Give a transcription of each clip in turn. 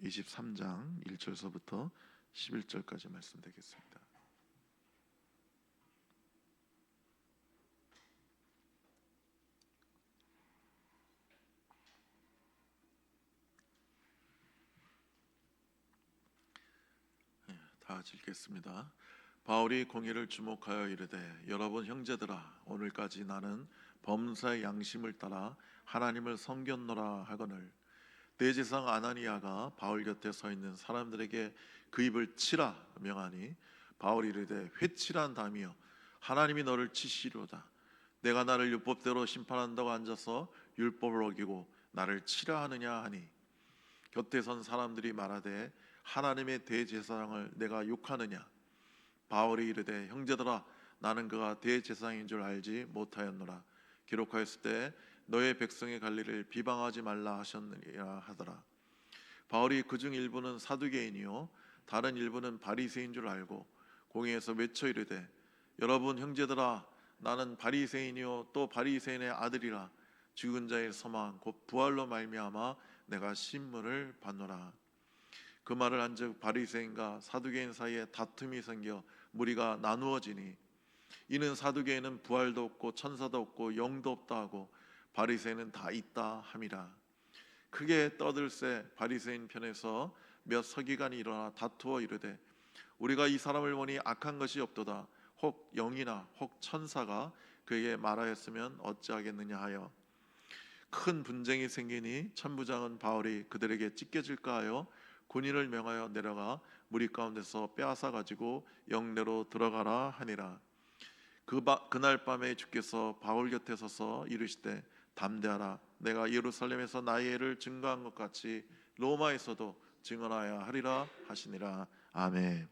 23장 1절서부터 11절까지 말씀드리겠습니다. 다 같이 읽겠습니다. 바울이 공의를 주목하여 이르되 여러분 형제들아 오늘까지 나는 범사의 양심을 따라 하나님을 섬겼노라 하거늘 대제사장 아나니아가 바울 곁에 서 있는 사람들에게 그 입을 치라 명하니 바울이 이르되 회치란 담이여 하나님이 너를 치시리로다. 내가 나를 율법대로 심판한다고 앉아서 율법을 어기고 나를 치라 하느냐 하니 곁에 선 사람들이 말하되 하나님의 대제사장을 내가 욕하느냐. 바울이 이르되 형제들아 나는 그가 대제사장인 줄 알지 못하였노라. 기록하였을 때 너의 백성의 관리를 비방하지 말라 하셨느니라 하더라. 바울이 그중 일부는 사두개인이요 다른 일부는 바리새인 줄 알고 공회에서 외쳐 이르되 여러분 형제들아 나는 바리새인이요 또 바리새인의 아들이라 죽은 자의 소망 곧 부활로 말미암아 내가 신문을 받노라. 그 말을 한즉 바리새인과 사두개인 사이에 다툼이 생겨 무리가 나누어지니 이는 사두개인은 부활도 없고 천사도 없고 영도 없다 하고 바리새인은 다 있다 함이라. 크게 떠들새 바리새인 편에서 몇 서기관이 일어나 다투어 이르되 우리가 이 사람을 보니 악한 것이 없도다. 혹 영이나 혹 천사가 그에게 말하였으면 어찌하겠느냐 하여 큰 분쟁이 생기니 천부장은 바울이 그들에게 찢겨질까 하여 군인을 명하여 내려가 무리 가운데서 빼앗아 가지고 영내로 들어가라 하니라. 그날 밤에 주께서 바울 곁에 서서 이르시되 담대하라. 내가 예루살렘에서 나의 애를 증거한 것 같이 로마에서도 증언하여 하리라 하시니라. 아멘.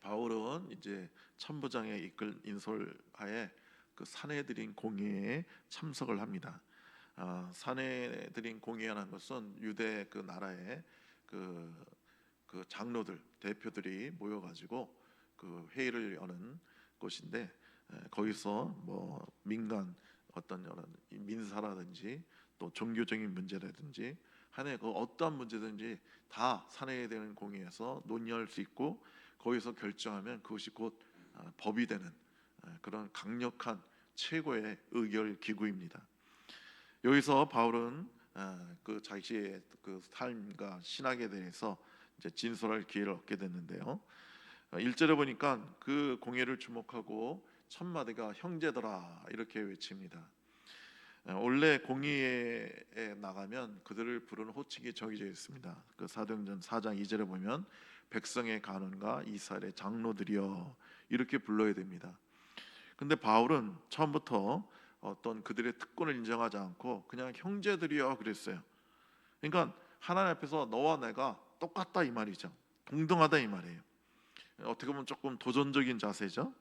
바울은 이제 천부장의 이끌 인솔하에 그 사내들인 공회에 참석을 합니다. 사내들인 공회라는 것은 유대 그 나라의 그 장로들 대표들이 모여가지고 그 회의를 여는 곳인데 거기서 뭐 민간 어떤 여러 민사라든지 또 종교적인 문제라든지 한해 그 어떠한 문제든지 다 사내에 되는 공회에서 논의할 수 있고 거기서 결정하면 그것이 곧 법이 되는 그런 강력한 최고의 의결 기구입니다. 여기서 바울은 그 자기의 그 삶과 신학에 대해서 이제 진솔할 기회를 얻게 됐는데요. 1절에 보니까 그 공회를 주목하고 첫 마디가 형제들아 이렇게 외칩니다. 원래 공의회에 나가면 그들을 부르는 호칭이 정해져 있습니다. 그 사도행전 4장 2절에 보면 백성의 간원과 이스라엘의 장로들이여 이렇게 불러야 됩니다. 근데 바울은 처음부터 어떤 그들의 특권을 인정하지 않고 그냥 형제들이여 그랬어요. 그러니까 하나님 앞에서 너와 내가 똑같다 이 말이죠. 동등하다 이 말이에요. 어떻게 보면 조금 도전적인 자세죠.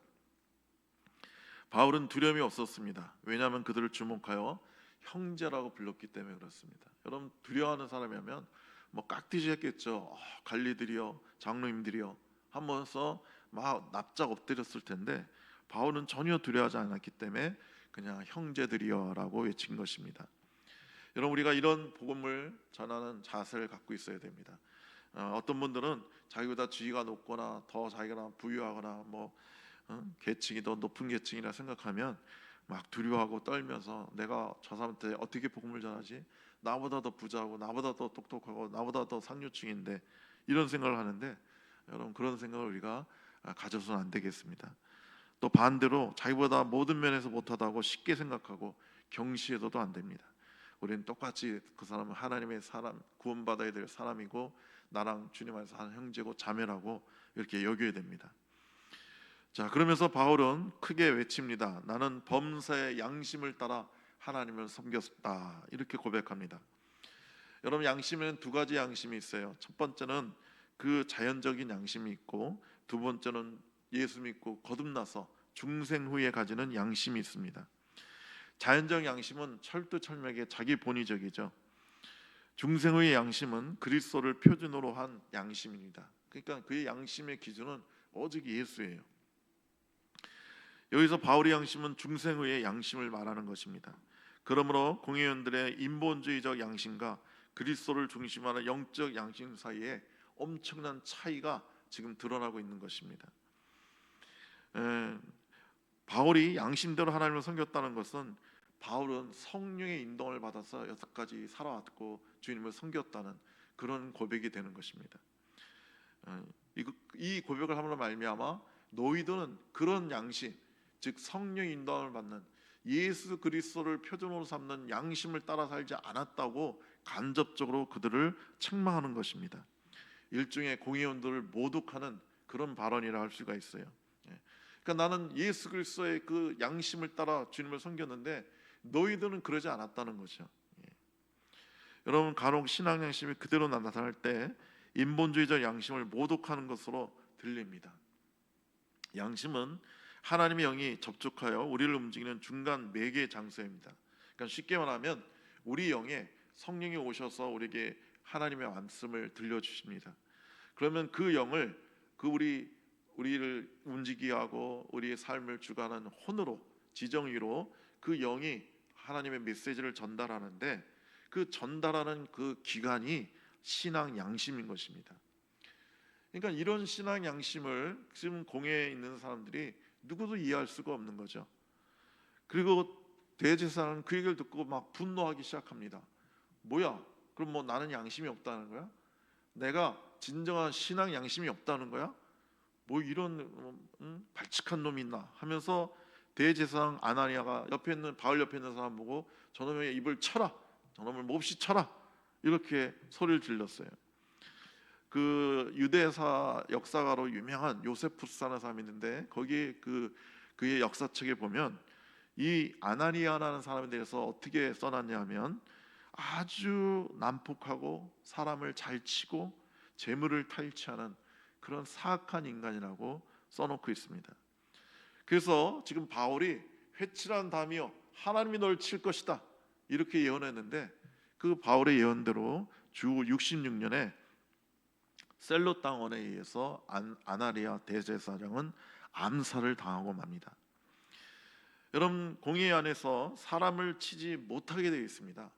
바울은 두려움이 없었습니다. 왜냐하면 그들을 주목하여 형제라고 불렀기 때문에 그렇습니다. 여러분 두려워하는 사람이라면 뭐 깍듯이 했겠죠. 관리들이여 장로님들이여 하면서 막 납작 엎드렸을 텐데 바울은 전혀 두려워하지 않았기 때문에 그냥 형제들이여라고 외친 것입니다. 여러분 우리가 이런 복음을 전하는 자세를 갖고 있어야 됩니다. 어떤 분들은 자기보다 지위가 높거나 더 자기가 부유하거나 뭐 계층이 더 높은 계층이라 생각하면 막 두려워하고 떨면서 내가 저 사람한테 어떻게 복음을 전하지? 나보다 더 부자고 나보다 더 똑똑하고 나보다 더 상류층인데 이런 생각을 하는데 여러분 그런 생각을 우리가 가져서는 안 되겠습니다. 또 반대로 자기보다 모든 면에서 못하다고 쉽게 생각하고 경시해서도 안 됩니다. 우리는 똑같이 그 사람은 하나님의 사람, 구원받아야 될 사람이고 나랑 주님 안에서 한 형제고 자매라고 이렇게 여겨야 됩니다. 자, 그러면서 바울은 크게 외칩니다. 나는 범사의 양심을 따라 하나님을 섬겼다 이렇게 고백합니다. 여러분 양심에는 두 가지 양심이 있어요. 첫 번째는 그 자연적인 양심이 있고 두 번째는 예수 믿고 거듭나서 중생 후에 가지는 양심이 있습니다. 자연적 양심은 철두철미하게 자기 본의적이죠. 중생 후의 양심은 그리스도를 표준으로 한 양심입니다. 그러니까 그의 양심의 기준은 오직 예수예요. 여기서 바울의 양심은 중생 후의 양심을 말하는 것입니다. 그러므로 공회원들의 인본주의적 양심과 그리스도를 중심하는 영적 양심 사이에 엄청난 차이가 지금 드러나고 있는 것입니다. 바울이 양심대로 하나님을 섬겼다는 것은 바울은 성령의 인도를 받아서 여태까지 살아왔고 주님을 섬겼다는 그런 고백이 되는 것입니다. 이 고백을 함으로 말미암아 너희들은 그런 양심, 즉 성령의 인도를 받는 예수 그리스도를 표준으로 삼는 양심을 따라 살지 않았다고 간접적으로 그들을 책망하는 것입니다. 일종의 공의원들을 모독하는 그런 발언이라 할 수가 있어요. 그러니까 나는 예수 그리스도의 그 양심을 따라 주님을 섬겼는데 너희들은 그러지 않았다는 거죠. 여러분, 간혹 신앙 양심이 그대로 나타날 때 인본주의적 양심을 모독하는 것으로 들립니다. 양심은 하나님의 영이 접촉하여 우리를 움직이는 중간 매개 장소입니다. 그러니까 쉽게 말하면 우리 영에 성령이 오셔서 우리에게 하나님의 말씀을 들려주십니다. 그러면 그 영을 우리를 움직이게 하고 우리의 삶을 주관하는 혼으로, 지정의로 그 영이 하나님의 메시지를 전달하는데 그 전달하는 그 기관이 신앙 양심인 것입니다. 그러니까 이런 신앙 양심을 지금 공회에 있는 사람들이 누구도 이해할 수가 없는 거죠. 그리고 대제사장은 그 얘기를 듣고 막 분노하기 시작합니다. 뭐야? 그럼 뭐 나는 양심이 없다는 거야? 내가 진정한 신앙 양심이 없다는 거야? 뭐 이런 발칙한 놈이 있나 하면서 대제사장 아나니아가 바울 옆에 있는 사람 보고 저놈의 입을 쳐라, 저놈을 몹시 쳐라, 이렇게 소리를 질렀어요. 그 유대사 역사가로 유명한 요세푸스라는 사람이 있는데 거기에 그의 역사책에 보면 이 아나니아라는 사람에 대해서 어떻게 써놨냐면 아주 난폭하고 사람을 잘 치고 재물을 탈취하는 그런 사악한 인간이라고 써놓고 있습니다. 그래서 지금 바울이 회칠한 담이여 하나님이 널 칠 것이다 이렇게 예언했는데 그 바울의 예언대로 주 66년에 셀로 땅원에 의해서 아나니아 대제사장은 암살을 당하고 맙니다. 여러분, 공의 안에서 사람을 치지 못하게 되어 있습니다.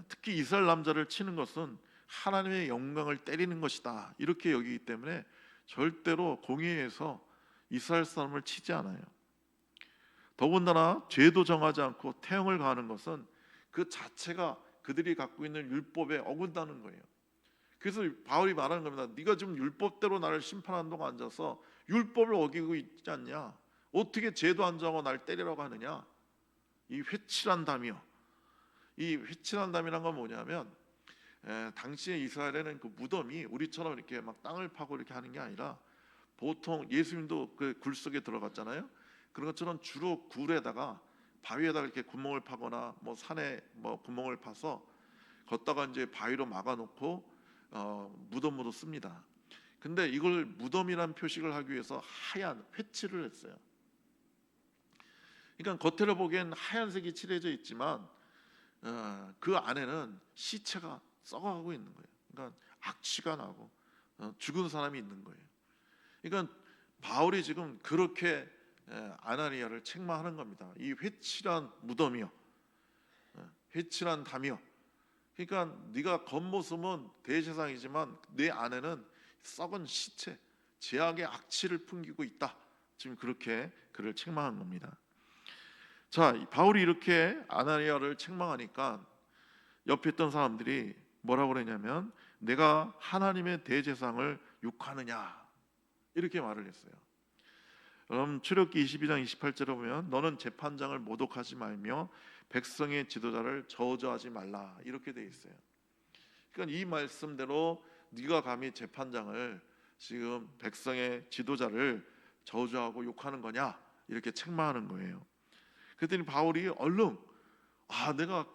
특히 이스라엘 남자를 치는 것은 하나님의 영광을 때리는 것이다 이렇게 여기기 때문에 절대로 공의에서 이스라엘 사람을 치지 않아요. 더군다나 죄도 정하지 않고 태형을 가하는 것은 그 자체가 그들이 갖고 있는 율법에 어긋나는 거예요. 그래서 바울이 말하는 겁니다. 네가 지금 율법대로 나를 심판하는 동안 앉아서 율법을 어기고 있지 않냐? 어떻게 죄도 안 정하고 날 때리라고 하느냐? 이 회칠한 담이요. 이 회칠한 담이란 건 뭐냐면 당시에 이스라엘에는 그 무덤이 우리처럼 이렇게 막 땅을 파고 이렇게 하는 게 아니라 보통 예수님도 그 굴 속에 들어갔잖아요. 그런 것처럼 주로 굴에다가 바위에다가 이렇게 구멍을 파거나 뭐 산에 뭐 구멍을 파서 걷다가 이제 바위로 막아놓고 무덤으로 씁니다. 근데 이걸 무덤이란 표식을 하기 위해서 하얀 회칠을 했어요. 그러니까 겉으로 보기엔 하얀색이 칠해져 있지만 그 안에는 시체가 썩어가고 있는 거예요. 그러니까 악취가 나고 죽은 사람이 있는 거예요. 그러니까 바울이 지금 그렇게 아나니아를 책망하는 겁니다. 이 회칠한 무덤이요, 회칠한 담이요. 그러니까 네가 겉모습은 대제사장이지만 내 안에는 썩은 시체, 죄악의 악취를 풍기고 있다. 지금 그렇게 그를 책망한 겁니다. 자, 바울이 이렇게 아나니아를 책망하니까 옆에 있던 사람들이 뭐라고 그러냐면 내가 하나님의 대제사장을 욕하느냐 이렇게 말을 했어요. 그럼 출애굽기 22장 28절에 보면 너는 재판장을 모독하지 말며 백성의 지도자를 저주하지 말라 이렇게 돼 있어요. 그러니까 이 말씀대로 네가 감히 재판장을 지금 백성의 지도자를 저주하고 욕하는 거냐 이렇게 책망하는 거예요. 그랬더니 바울이 얼른 내가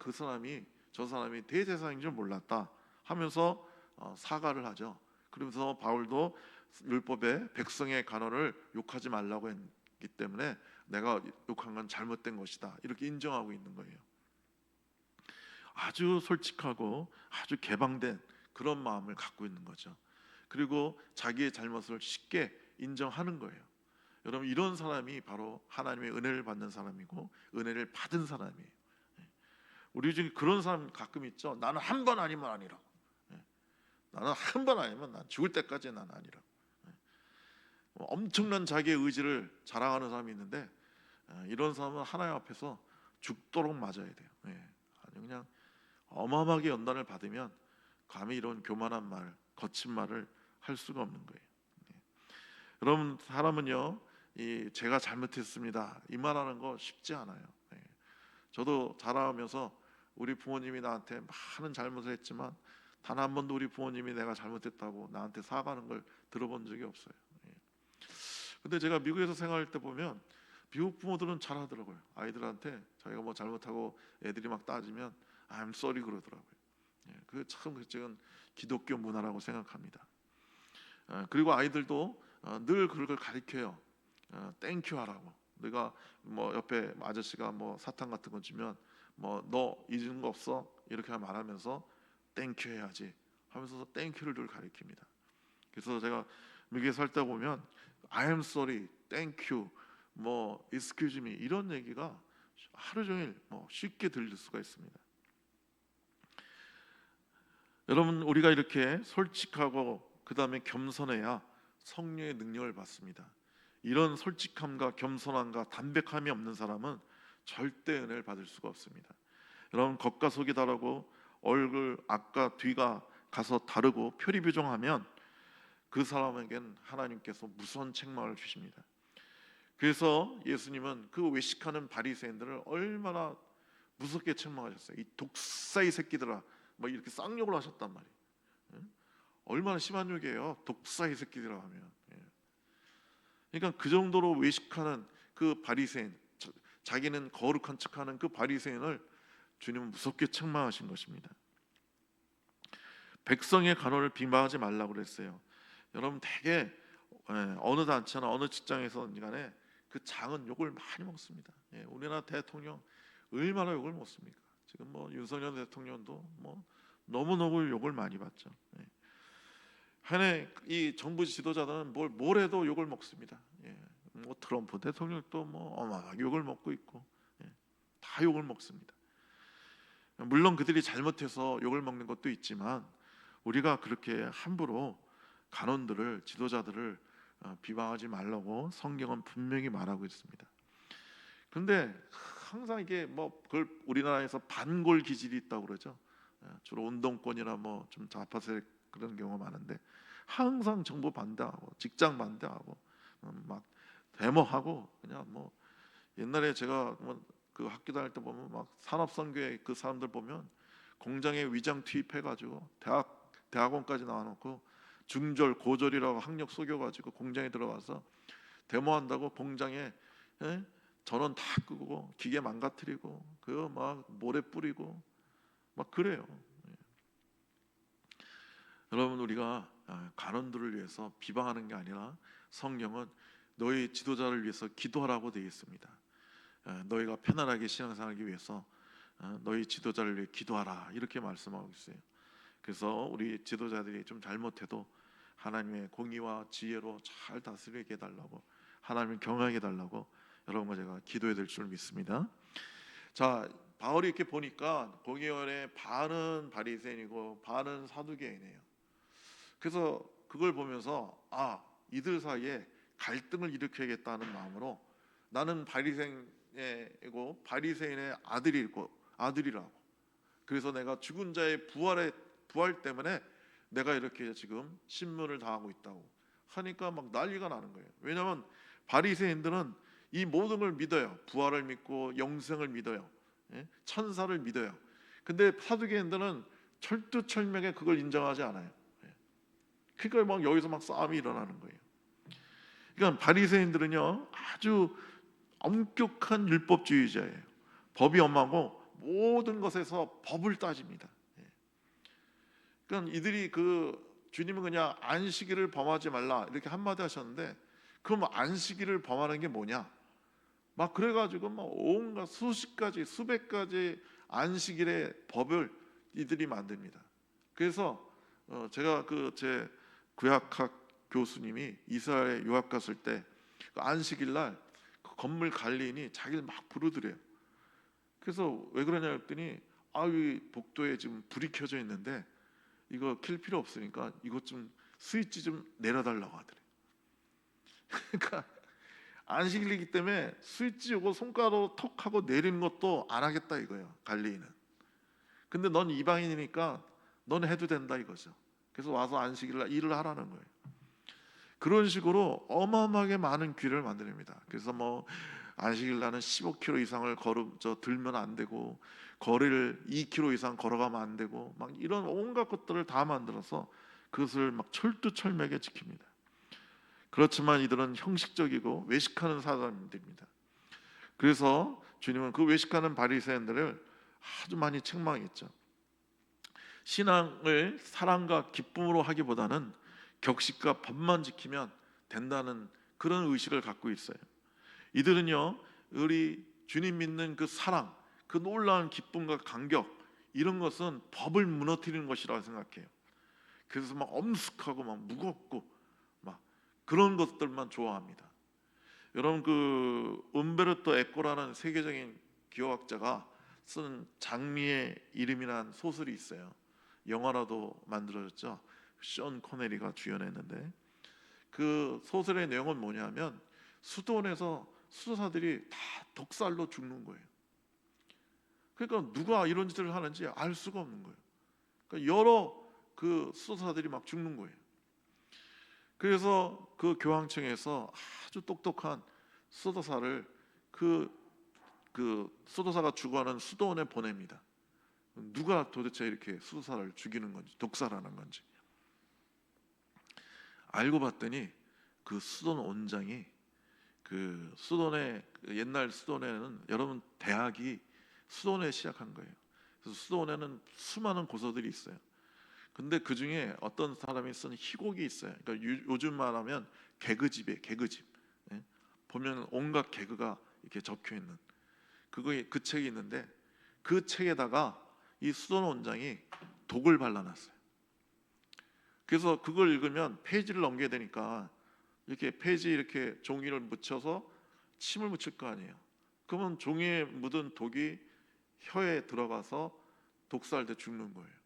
저 사람이 대제사장인 줄 몰랐다 하면서 사과를 하죠. 그러면서 바울도 율법에 백성의 간호를 욕하지 말라고 했기 때문에 내가 욕한 건 잘못된 것이다 이렇게 인정하고 있는 거예요. 아주 솔직하고 아주 개방된 그런 마음을 갖고 있는 거죠. 그리고 자기의 잘못을 쉽게 인정하는 거예요. 여러분, 이런 사람이 바로 하나님의 은혜를 받는 사람이고 은혜를 받은 사람이에요. 우리 중에 그런 사람 가끔 있죠. 나는 한 번 아니면 아니라고. 예. 나는 한 번 아니면 난 죽을 때까지 난 아니라고. 예. 엄청난 자기의 의지를 자랑하는 사람이 있는데 이런 사람은 하나님 앞에서 죽도록 맞아야 돼요. 예. 아주 그냥 어마어마하게 연단을 받으면 감히 이런 교만한 말, 거친 말을 할 수가 없는 거예요. 예. 여러분, 사람은요, 이 제가 잘못했습니다 이 말하는 거 쉽지 않아요. 예. 저도 자라면서 우리 부모님이 나한테 많은 잘못을 했지만 단 한 번도 우리 부모님이 내가 잘못했다고 나한테 사과하는 걸 들어본 적이 없어요. 예. 근데 제가 미국에서 생활할 때 보면 미국 부모들은 잘하더라고요. 아이들한테 자기가 뭐 잘못하고 애들이 막 따지면 I'm sorry 그러더라고요. 예. 그참 지금 기독교 문화라고 생각합니다. 그리고 아이들도 늘 그걸 가르쳐요. 땡큐 하라고. 내가 뭐 옆에 아저씨가 뭐 사탕 같은 거 주면 뭐 너 잊은 거 없어? 이렇게 말하면서 땡큐 해야지 하면서 땡큐를 늘 가르칩니다. 그래서 제가 미국에 살다 보면 I am sorry, thank you, 뭐 excuse me 이런 얘기가 하루 종일 뭐 쉽게 들릴 수가 있습니다. 여러분, 우리가 이렇게 솔직하고 그 다음에 겸손해야 성령의 능력을 받습니다. 이런 솔직함과 겸손함과 담백함이 없는 사람은 절대 은혜를 받을 수가 없습니다. 여러분, 겉과 속이 다르고 얼굴 앞과 뒤가 가서 다르고 표리부정하면 그 사람에겐 하나님께서 무서운 책망을 주십니다. 그래서 예수님은 그 외식하는 바리새인들을 얼마나 무섭게 책망하셨어요. 이 독사의 새끼들아, 뭐 이렇게 쌍욕을 하셨단 말이에요. 얼마나 심한 욕이에요, 독사의 새끼들아 하면. 그러니까 그 정도로 외식하는 그 바리새인, 자기는 거룩한 척하는 그 바리새인을 주님은 무섭게 책망하신 것입니다. 백성의 간호를 비방하지 말라고 그랬어요. 여러분, 되게 어느 단체나 어느 직장에서든 간에 그 장은 욕을 많이 먹습니다. 우리나라 대통령 얼마나 욕을 먹습니까? 지금 뭐 윤석열 대통령도 뭐 너무너무 욕을 많이 받죠. 한해 이 정부 지도자들은 뭘 해도 욕을 먹습니다. 뭐 트럼프 대통령도 뭐 어마어마하게 욕을 먹고 있고, 다 욕을 먹습니다. 물론 그들이 잘못해서 욕을 먹는 것도 있지만 우리가 그렇게 함부로 간원들을, 지도자들을 비방하지 말라고 성경은 분명히 말하고 있습니다. 그런데 항상 이게 뭐 그걸 우리나라에서 반골 기질이 있다고 그러죠. 주로 운동권이나 뭐 좀 좌파세 그런 경우가 많은데 항상 정부 반대하고 직장 반대하고 막 데모하고, 그냥 뭐 옛날에 제가 뭐 그 학교 다닐 때 보면 막 산업선교회 그 사람들 보면 공장에 위장 투입해가지고 대학원까지 나와놓고 중졸 고졸이라고 학력 속여가지고 공장에 들어가서 데모한다고 공장에 전원 다 끄고 기계 망가뜨리고 그거 막 모래 뿌리고 막 그래요. 여러분, 우리가 간원들을 위해서 비방하는 게 아니라 성경은 너희 지도자를 위해서 기도하라고 되어 있습니다. 너희가 편안하게 신앙생활하기 위해서 너희 지도자를 위해 기도하라 이렇게 말씀하고 있어요. 그래서 우리 지도자들이 좀 잘못해도 하나님의 공의와 지혜로 잘 다스리게 해달라고, 하나님을 경외하게 해달라고 여러분과 제가 기도해야 될 줄 믿습니다. 자, 바울이 이렇게 보니까 공의원의 반은 바리새인이고 반은 사두개인이에요. 그래서 그걸 보면서 이들 사이에 갈등을 일으켜야겠다는 마음으로 나는 바리새인이고 바리새인의 아들이라고. 그래서 내가 죽은 자의 부활 때문에 내가 이렇게 지금 신문을 당하고 있다고 하니까 막 난리가 나는 거예요. 왜냐하면 바리새인들은 이 모든 걸 믿어요. 부활을 믿고 영생을 믿어요. 천사를 믿어요. 근데 사두개인들은 철두철미하게 그걸 인정하지 않아요. 그러니까 막 여기서 막 싸움이 일어나는 거예요. 그러니까 바리새인들은요 아주 엄격한 율법주의자예요. 법이 엄하고 모든 것에서 법을 따집니다. 그러니까 이들이 주님은 그냥 안식일을 범하지 말라 이렇게 한마디 하셨는데, 그럼 안식일을 범하는 게 뭐냐? 막 그래가지고 막 온갖 수십 가지, 수백 가지 안식일의 법을 이들이 만듭니다. 그래서 제가 제 구약학 교수님이 이스라엘에 유학 갔을 때 그 안식일 날 그 건물 관리인이 자기를 막 부르더래요. 그래서 왜 그러냐 했더니 이 복도에 지금 불이 켜져 있는데 이거 킬 필요 없으니까 이것 좀 스위치 좀 내려달라고 하더래. 그러니까 안식일이기 때문에 스위치 요거 손가락으로 톡 하고 내리는 것도 안 하겠다 이거예요, 갈리인은. 근데 넌 이방인이니까 넌 해도 된다 이거죠. 그래서 와서 안식일날 일을 하라는 거예요. 그런 식으로 어마어마하게 많은 규례를 만듭니다. 그래서 뭐 안식일날은 15km 이상을 들면 안 되고, 거리를 2km 이상 걸어가면 안 되고, 막 이런 온갖 것들을 다 만들어서 그것을 막 철두철미하게 지킵니다. 그렇지만 이들은 형식적이고 외식하는 사람들입니다. 그래서 주님은 그 외식하는 바리새인들을 아주 많이 책망했죠. 신앙을 사랑과 기쁨으로 하기보다는 격식과 법만 지키면 된다는 그런 의식을 갖고 있어요. 이들은요, 우리 주님 믿는 그 사랑, 그 놀라운 기쁨과 감격, 이런 것은 법을 무너뜨리는 것이라고 생각해요. 그래서 막 엄숙하고 막 무겁고 막 그런 것들만 좋아합니다. 여러분, 그 움베르토 에코라는 세계적인 기호학자가 쓴 장미의 이름이라는 소설이 있어요. 영화라도 만들어졌죠. 션 코네리가 주연했는데, 그 소설의 내용은 뭐냐면 수도원에서 수도사들이 다 독살로 죽는 거예요. 그러니까 누가 이런 짓을 하는지 알 수가 없는 거예요. 그러니까 여러 그 수도사들이 막 죽는 거예요. 그래서 그 교황청에서 아주 똑똑한 수도사를 그 수도사가 죽어가는 수도원에 보냅니다. 누가 도대체 이렇게 수도사를 죽이는 건지, 독살하는 건지. 알고 봤더니 그 수도원 원장이, 그 수도원의 옛날 수도원에는 여러분 대학이 수도원에 시작한 거예요. 그래서 수도원에는 수많은 고서들이 있어요. 근데 그 중에 어떤 사람이 쓴 희곡이 있어요. 그러니까 요즘 말하면 개그집이에요, 개그집. 예? 보면 온갖 개그가 이렇게 적혀 있는 그 책이 있는데, 그 책에다가 이 수도원 원장이 독을 발라놨어요. 그래서 그걸 읽으면 페이지를 넘겨야 되니까 이렇게 페이지 이렇게 종이를 묻혀서 침을 묻힐 거 아니에요. 그러면 종이에 묻은 독이 혀에 들어가서 독살돼 죽는 거예요.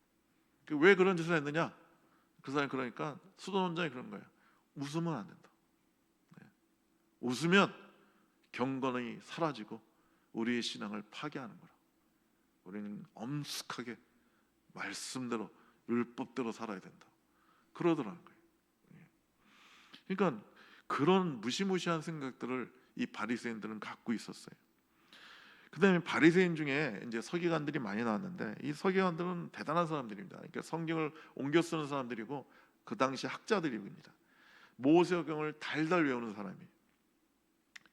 왜 그런 짓을 했느냐? 그 사람이, 그러니까 수도원 원장이 그런 거예요. 웃으면 안 된다. 네. 웃으면 경건이 사라지고 우리의 신앙을 파괴하는 거라. 우리는 엄숙하게 말씀대로 율법대로 살아야 된다. 그러더라는 거예요. 그러니까 그런 무시무시한 생각들을 이 바리새인들은 갖고 있었어요. 그다음에 바리새인 중에 이제 서기관들이 많이 나왔는데, 이 서기관들은 대단한 사람들입니다. 그러니까 성경을 옮겨 쓰는 사람들이고 그 당시 학자들입니다. 모세오경을 달달 외우는 사람이에요.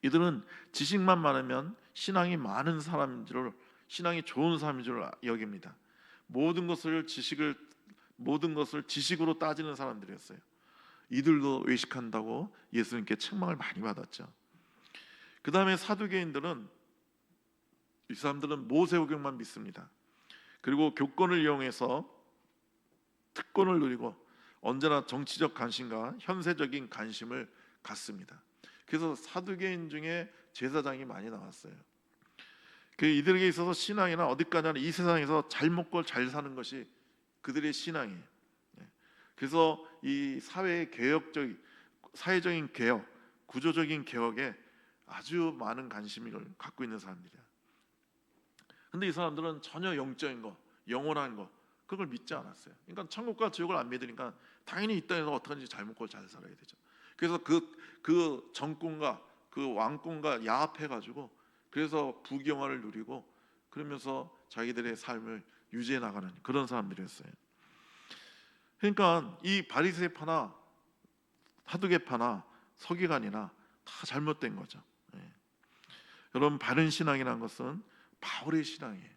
이들은 지식만 많으면 신앙이 많은 사람인 줄, 신앙이 좋은 사람인 줄 여깁니다. 모든 것을 지식으로 따지는 사람들이었어요. 이들도 외식한다고 예수님께 책망을 많이 받았죠. 그 다음에 사두개인들은, 이 사람들은 모세오경만 믿습니다. 그리고 교권을 이용해서 특권을 누리고 언제나 정치적 관심과 현세적인 관심을 갖습니다. 그래서 사두개인 중에 제사장이 많이 나왔어요. 이들에게 있어서 신앙이나 어디까지나 이 세상에서 잘 먹고 잘 사는 것이 그들의 신앙이에요. 그래서 이 사회적인 개혁, 구조적인 개혁에 아주 많은 관심을 갖고 있는 사람들이야. 근데 이 사람들은 전혀 영적인 거, 영원한 거, 그걸 믿지 않았어요. 그러니까 천국과 지옥을 안 믿으니까 당연히 이 땅에서 어떻게든지 잘 먹고 잘 살아야 되죠. 그래서 그 정권과 그 왕권과 야합해가지고, 그래서 부귀영화를 누리고 그러면서 자기들의 삶을 유지해 나가는 그런 사람들이었어요. 그러니까 이 바리새파나 사두개파나 서기관이나 다 잘못된 거죠. 여러분, 바른 신앙이라는 것은 바울의 신앙이에요.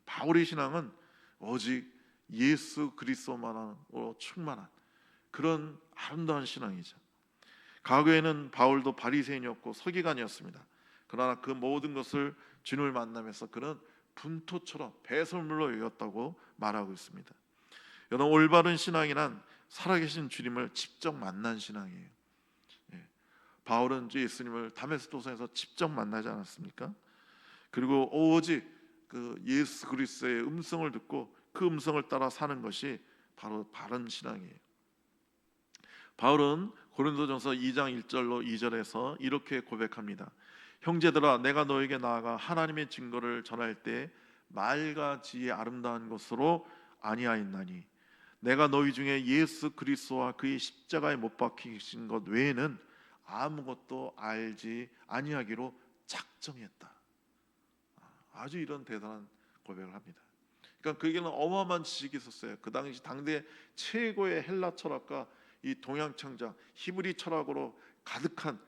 바울의 신앙은 오직 예수 그리스도만으로 충만한 그런 아름다운 신앙이죠. 과거에는 바울도 바리새인이었고 서기관이었습니다. 그러나 그 모든 것을 주님을 만나면서 그는 분토처럼 배설물로 여겼다고 말하고 있습니다. 여러분, 올바른 신앙이란 살아계신 주님을 직접 만난 신앙이에요. 바울은 예수님을 다메섹 도상에서 직접 만나지 않았습니까? 그리고 오직 그 예수 그리스도의 음성을 듣고 그 음성을 따라 사는 것이 바로 바른 신앙이에요. 바울은 고린도전서 2장 1절로 2절에서 이렇게 고백합니다. 형제들아, 내가 너에게 나아가 하나님의 증거를 전할 때 말과 지혜 아름다운 것으로 아니하였나니 내가 너희 중에 예수 그리스도와 그의 십자가에 못 박히신 것 외에는 아무것도 알지 아니하기로 작정했다. 아주 이런 대단한 고백을 합니다. 그러니까 그에게는 어마어마한 지식이 있었어요. 그 당시 당대 최고의 헬라 철학과 이 동양 창작 히브리 철학으로 가득한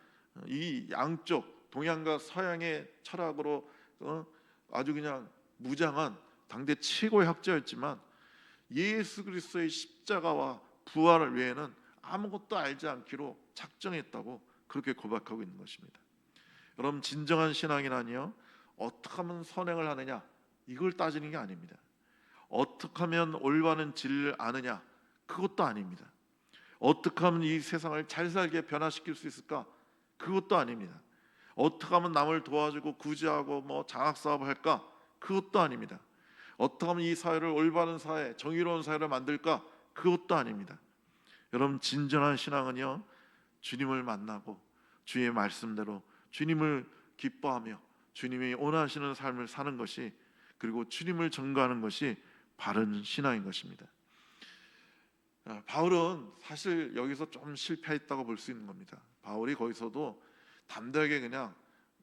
이 양쪽 동양과 서양의 철학으로 아주 그냥 무장한 당대 최고의 학자였지만 예수 그리스도의 십자가와 부활을 외에는 아무것도 알지 않기로 작정했다고 그렇게 고백하고 있는 것입니다. 여러분, 진정한 신앙이라니요, 어떻게 하면 선행을 하느냐 이걸 따지는 게 아닙니다. 어떻게 하면 올바른 진리를 아느냐 그것도 아닙니다. 어떻게 하면 이 세상을 잘 살게 변화시킬 수 있을까 그것도 아닙니다. 어떻게 하면 남을 도와주고 구제하고 뭐 장학사업을 할까 그것도 아닙니다. 어떻게 하면 이 사회를 올바른 사회, 정의로운 사회를 만들까 그것도 아닙니다. 여러분, 진정한 신앙은요, 주님을 만나고 주의 말씀대로 주님을 기뻐하며 주님이 원하시는 삶을 사는 것이, 그리고 주님을 전가하는 것이 바른 신앙인 것입니다. 바울은 사실 여기서 좀 실패했다고 볼 수 있는 겁니다. 바울이 거기서도 담대하게 그냥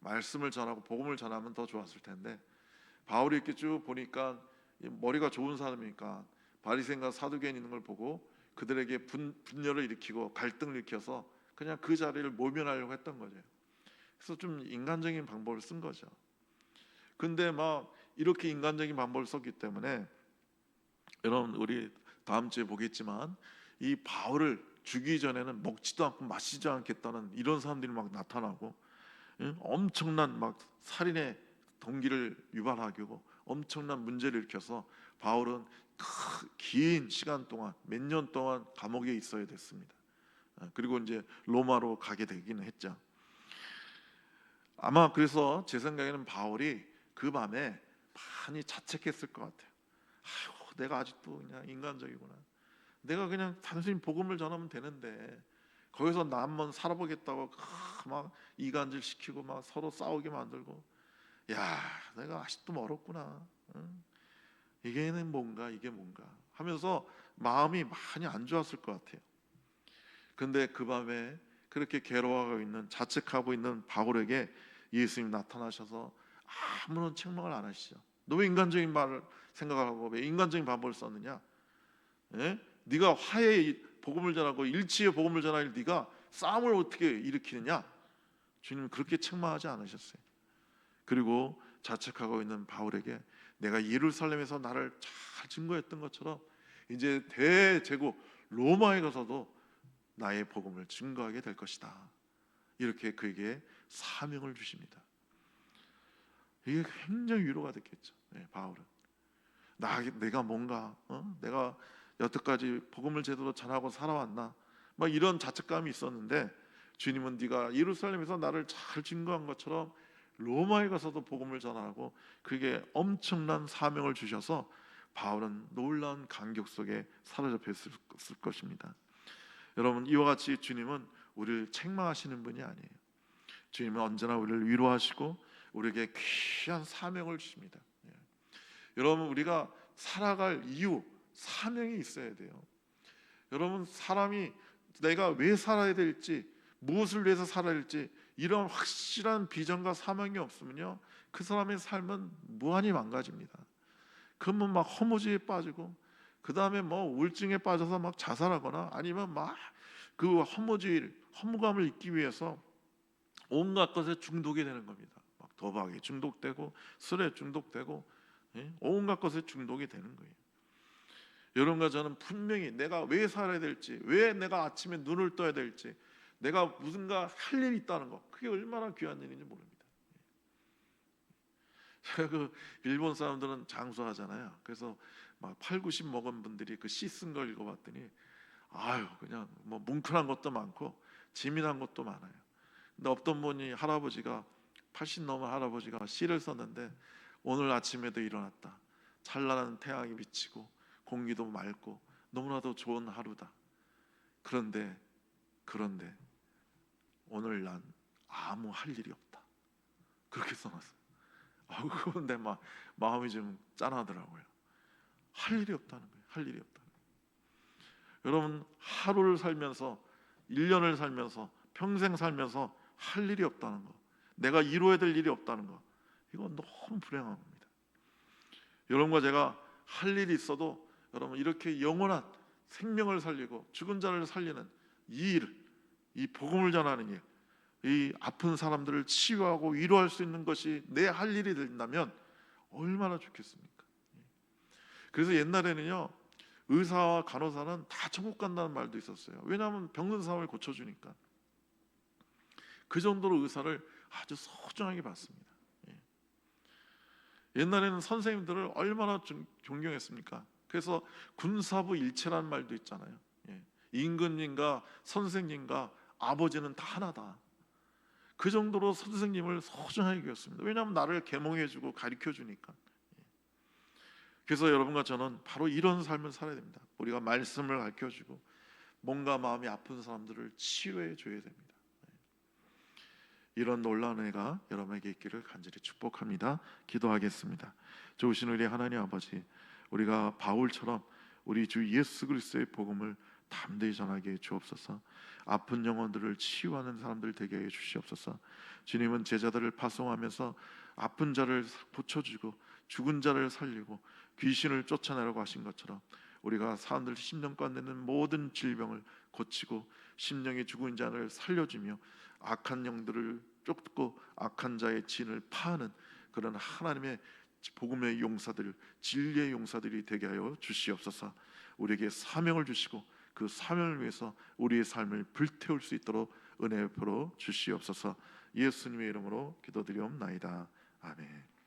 말씀을 전하고 복음을 전하면 더 좋았을 텐데, 바울이 이렇게 쭉 보니까 머리가 좋은 사람이니까 바리새인과 사두개인 있는 걸 보고 그들에게 분열을 일으키고 갈등을 일으켜서 그냥 그 자리를 모면하려고 했던 거죠. 그래서 좀 인간적인 방법을 쓴 거죠. 근데 막 이렇게 인간적인 방법을 썼기 때문에 여러분, 우리 다음 주에 보겠지만 이 바울을 죽이기 전에는 먹지도 않고 마시지도 않겠다는 이런 사람들이 막 나타나고, 엄청난 막 살인의 동기를 유발하고 엄청난 문제를 일으켜서 바울은 긴 시간 동안 몇 년 동안 감옥에 있어야 됐습니다. 그리고 이제 로마로 가게 되기는 했죠. 아마 그래서 제 생각에는 바울이 그 밤에 많이 자책했을 것 같아요. 아유, 내가 아직도 그냥 인간적이구나. 내가 그냥 단순히 복음을 전하면 되는데 거기서 나 한번 살아보겠다고 막 이간질 시키고 막 서로 싸우게 만들고, 야, 내가 아직도 멀었구나. 이게는 뭔가 이게 뭔가 하면서 마음이 많이 안 좋았을 것 같아요. 근데 그 밤에 그렇게 괴로워하고 있는, 자책하고 있는 바울에게 예수님이 나타나셔서 아무런 책망을 안 하시죠. 너 왜 인간적인 말을 생각하고 왜 인간적인 방법을 썼느냐? 예? 네가 화해의 복음을 전하고 일치의 복음을 전할 네가 싸움을 어떻게 일으키느냐? 주님은 그렇게 책망하지 않으셨어요. 그리고 자책하고 있는 바울에게 내가 예루살렘에서 나를 잘 증거했던 것처럼 이제 대제국 로마에 가서도 나의 복음을 증거하게 될 것이다. 이렇게 그에게 사명을 주십니다. 이게 굉장히 위로가 됐겠죠. 바울은 내가 뭔가 내가 여태까지 복음을 제대로 전하고 살아왔나, 막 이런 자책감이 있었는데 주님은 네가 예루살렘에서 나를 잘 증거한 것처럼 로마에 가서도 복음을 전하고, 그게 엄청난 사명을 주셔서 바울은 놀라운 감격 속에 사로잡혔을 것입니다. 여러분, 이와 같이 주님은 우리를 책망하시는 분이 아니에요. 주님은 언제나 우리를 위로하시고 우리에게 귀한 사명을 주십니다. 여러분, 우리가 살아갈 이유, 사명이 있어야 돼요. 여러분, 사람이 내가 왜 살아야 될지, 무엇을 위해서 살아야 될지 이런 확실한 비전과 사명이 없으면요, 그 사람의 삶은 무한히 망가집니다. 그러면 막 허무주의에 빠지고, 그 다음에 뭐 우울증에 빠져서 막 자살하거나, 아니면 막 그 허무감을 잊기 위해서 온갖 것에 중독이 되는 겁니다. 막 도박에 중독되고 술에 중독되고, 온갖 것에 중독이 되는 거예요. 여러분과 저는 분명히 내가 왜 살아야 될지, 왜 내가 아침에 눈을 떠야 될지, 내가 무슨가 할 일이 있다는 거, 그게 얼마나 귀한 일인지 모릅니다. 그 일본 사람들은 장수하잖아요. 그래서 막 8, 90 먹은 분들이 그 시 쓴 걸 읽어봤더니 아유, 그냥 뭐 뭉클한 것도 많고 재미난 것도 많아요. 근데 어떤 분이 할아버지가 80 넘은 할아버지가 시를 썼는데 오늘 아침에도 일어났다. 찬란한 태양이 비치고 공기도 맑고 너무나도 좋은 하루다. 그런데 오늘 난 아무 할 일이 없다. 그렇게 써놨어요. 그건 내 마음이 좀 짠하더라고요. 할 일이 없다는 거예요. 할 일이 없다는 거예요. 여러분, 하루를 살면서, 1년을 살면서, 평생 살면서 할 일이 없다는 거, 내가 이루어야 될 일이 없다는 거, 이건 너무 불행한 겁니다. 여러분과 제가 할 일이 있어도 여러분, 이렇게 영원한 생명을 살리고 죽은 자를 살리는 이 일, 이 복음을 전하는 일, 이 아픈 사람들을 치유하고 위로할 수 있는 것이 내 할 일이 된다면 얼마나 좋겠습니까? 그래서 옛날에는요, 의사와 간호사는 다 천국 간다는 말도 있었어요. 왜냐하면 병든 사람을 고쳐주니까. 그 정도로 의사를 아주 소중하게 봤습니다. 옛날에는 선생님들을 얼마나 존경했습니까? 그래서 군사부 일체라는 말도 있잖아요. 임금님과 선생님과 아버지는 다 하나다. 그 정도로 선생님을 소중하게 여겼습니다. 왜냐하면 나를 계몽해주고 가르쳐주니까. 그래서 여러분과 저는 바로 이런 삶을 살아야 됩니다. 우리가 말씀을 가르쳐주고 몸과 마음이 아픈 사람들을 치유해 줘야 됩니다. 이런 놀라운 은혜가 여러분에게 있기를 간절히 축복합니다. 기도하겠습니다. 좋으신 우리 하나님 아버지, 우리가 바울처럼 우리 주 예수 그리스도의 복음을 담대히 전하게 해 주옵소서. 아픈 영혼들을 치유하는 사람들 되게 해 주시옵소서. 주님은 제자들을 파송하면서 아픈 자를 고쳐주고 죽은 자를 살리고 귀신을 쫓아내라고 하신 것처럼 우리가 사람들 심령 가운데 있는 모든 질병을 고치고 심령이 죽은 자를 살려주며 악한 영들을 쫓고 악한 자의 진을 파하는 그런 하나님의 복음의 용사들, 진리의 용사들이 되게 하여 주시옵소서. 우리에게 사명을 주시고 그 사명을 위해서 우리의 삶을 불태울 수 있도록 은혜 베풀어 주시옵소서. 예수님의 이름으로 기도드리옵나이다. 아멘.